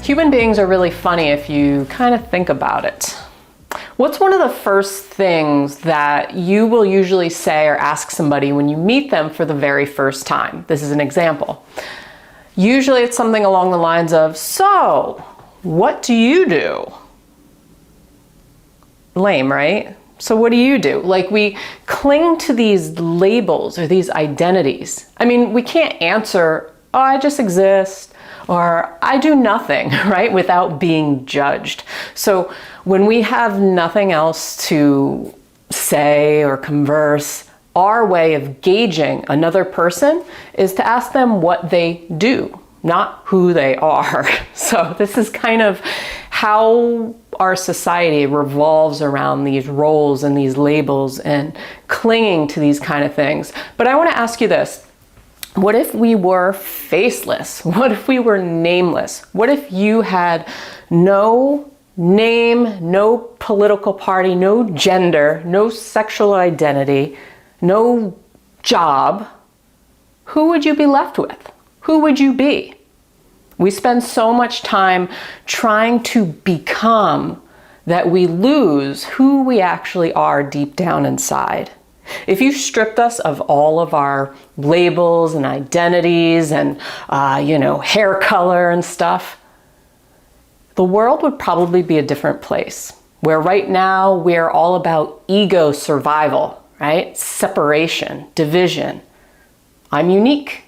Human beings are really funny if you kind of think about it. What's one of the first things that you will usually say or ask somebody when you meet them for the very first time? This is an example. Usually it's something along the lines of, so, what do you do? Lame, right? So what do you do? Like, we cling to these labels or these identities. I mean, we can't answer, oh, I just exist, or I do nothing, right? Without being judged. So when we have nothing else to say or converse, our way of gauging another person is to ask them what they do, not who they are. So this is kind of how our society revolves around these roles and these labels and clinging to these kind of things. But I want to ask you this. What if we were faceless? What if we were nameless? What if you had no name, no political party, no gender, no sexual identity, no job? Who would you be left with? Who would you be? We spend so much time trying to become that we lose who we actually are deep down inside. If you stripped us of all of our labels and identities and, hair color and stuff, the world would probably be a different place. Where right now we're all about ego survival, right? Separation, division. I'm unique.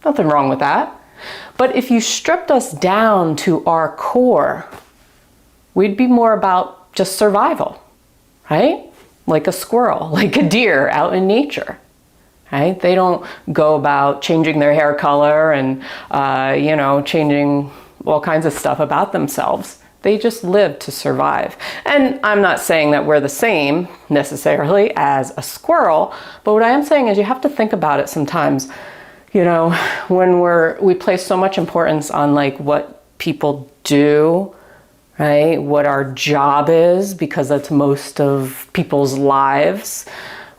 Nothing wrong with that. But if you stripped us down to our core, we'd be more about just survival, right? Like a squirrel, like a deer out in nature, right? They don't go about changing their hair color and, changing all kinds of stuff about themselves. They just live to survive. And I'm not saying that we're the same necessarily as a squirrel, but what I am saying is you have to think about it sometimes. When we place so much importance on like what people do, right? What our job is, because that's most of people's lives.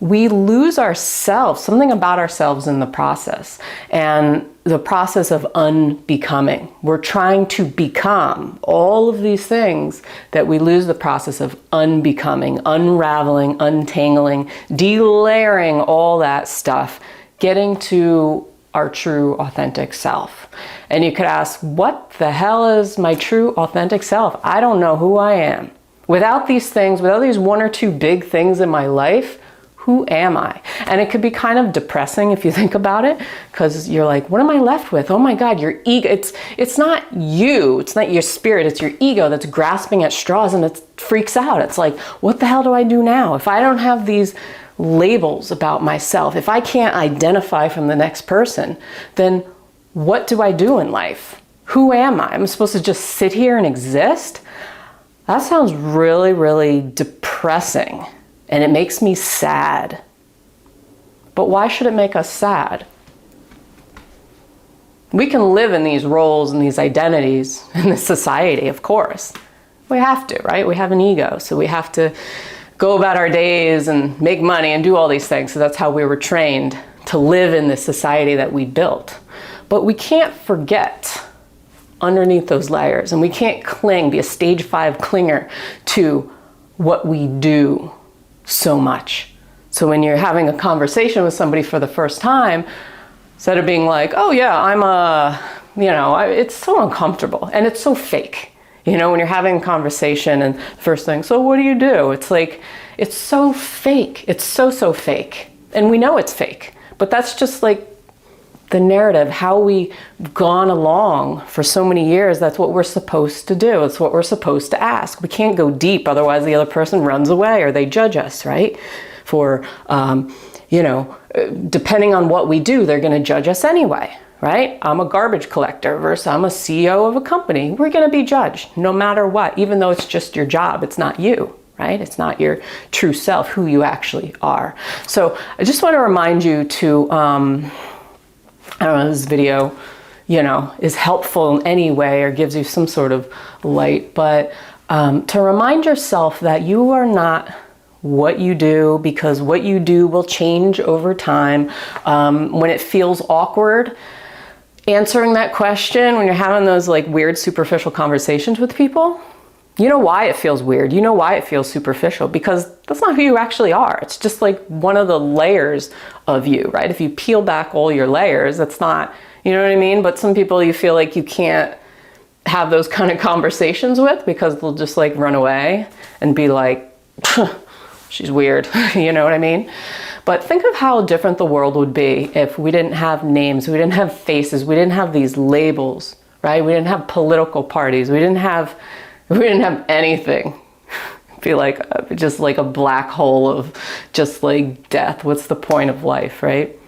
We lose ourselves, something about ourselves in the process. And the process of unbecoming. We're trying to become all of these things that we lose the process of unbecoming, unraveling, untangling, delayering all that stuff, getting to our true authentic self. And you could ask, what the hell is my true authentic self? I don't know who I am. Without these things, without these one or two big things in my life, who am I? And it could be kind of depressing if you think about it, because you're like, what am I left with? Oh my God, your ego, it's not you, it's not your spirit, it's your ego that's grasping at straws and it freaks out. It's like, what the hell do I do now? If I don't have these labels about myself, if I can't identify from the next person, then what do I do in life? Who am I? I'm supposed to just sit here and exist? That sounds really, really depressing, and it makes me sad. But why should it make us sad? We can live in these roles and these identities in this society, of course. We have to, right? We have an ego, so we have to go about our days and make money and do all these things. So that's how we were trained to live in this society that we built. But we can't forget underneath those layers, and we can't be a stage 5 clinger to what we do so much. So when you're having a conversation with somebody for the first time, instead of being like, oh yeah, it's so uncomfortable and it's so fake. When you're having a conversation and the first thing, so what do you do? It's like, it's so fake. It's so fake. And we know it's fake, but that's just like the narrative, how we've gone along for so many years. That's what we're supposed to do. It's what we're supposed to ask. We can't go deep, otherwise the other person runs away or they judge us, right? For, depending on what we do, they're going to judge us anyway. Right? I'm a garbage collector versus I'm a CEO of a company. We're going to be judged no matter what, even though it's just your job. It's not you, right? It's not your true self, who you actually are. So I just want to remind you to, I don't know, this video, is helpful in any way or gives you some sort of light, but to remind yourself that you are not what you do, because what you do will change over time. When it feels awkward, answering that question when you're having those like weird superficial conversations with people, you know why it feels weird. You know why it feels superficial, because that's not who you actually are. It's just like one of the layers of you, right? If you peel back all your layers, that's not, you know what I mean? But some people you feel like you can't have those kind of conversations with because they'll just like run away and be like, she's weird, you know what I mean? But think of how different the world would be if we didn't have names, we didn't have faces, we didn't have these labels, right? We didn't have political parties, we didn't have anything. It'd be like just like a black hole of just like death. What's the point of life, right?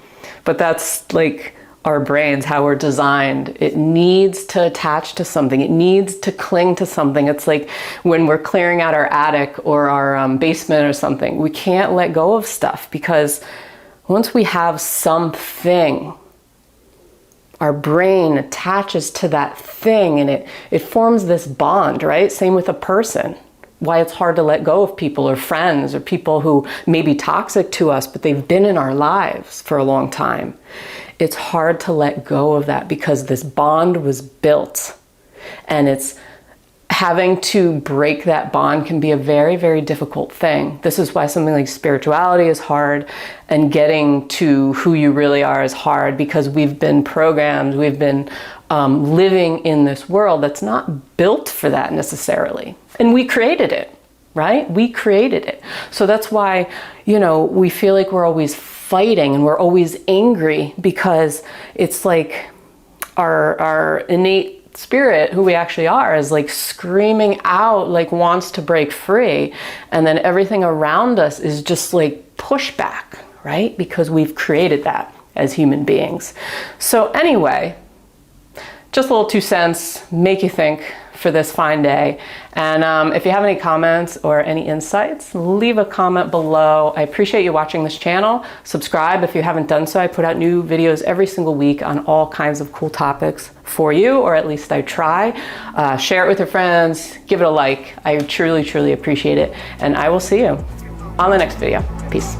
But that's like our brains, how we're designed. It needs to attach to something. It needs to cling to something. It's like when we're clearing out our attic or our basement or something, we can't let go of stuff, because once we have something, our brain attaches to that thing and it forms this bond, right? Same with a person. Why it's hard to let go of people or friends or people who may be toxic to us, but they've been in our lives for a long time. It's hard to let go of that because this bond was built, and it's having to break that bond can be a very, very difficult thing. This is why something like spirituality is hard, and getting to who you really are is hard, because we've been programmed, we've been living in this world that's not built for that necessarily. And we created it, right? We created it. So that's why, you know, we feel like we're always fighting and we're always angry, because it's like our innate spirit, who we actually are, is like screaming out, like wants to break free, and then everything around us is just like pushback, right? Because we've created that as human beings. So anyway, just a little 2 cents, make you think for this fine day. And if you have any comments or any insights, leave a comment below. I appreciate you watching this channel. Subscribe if you haven't done so. I put out new videos every single week on all kinds of cool topics for you, or at least I try. Share it with your friends, give it a like. I truly, truly appreciate it. And I will see you on the next video. Peace.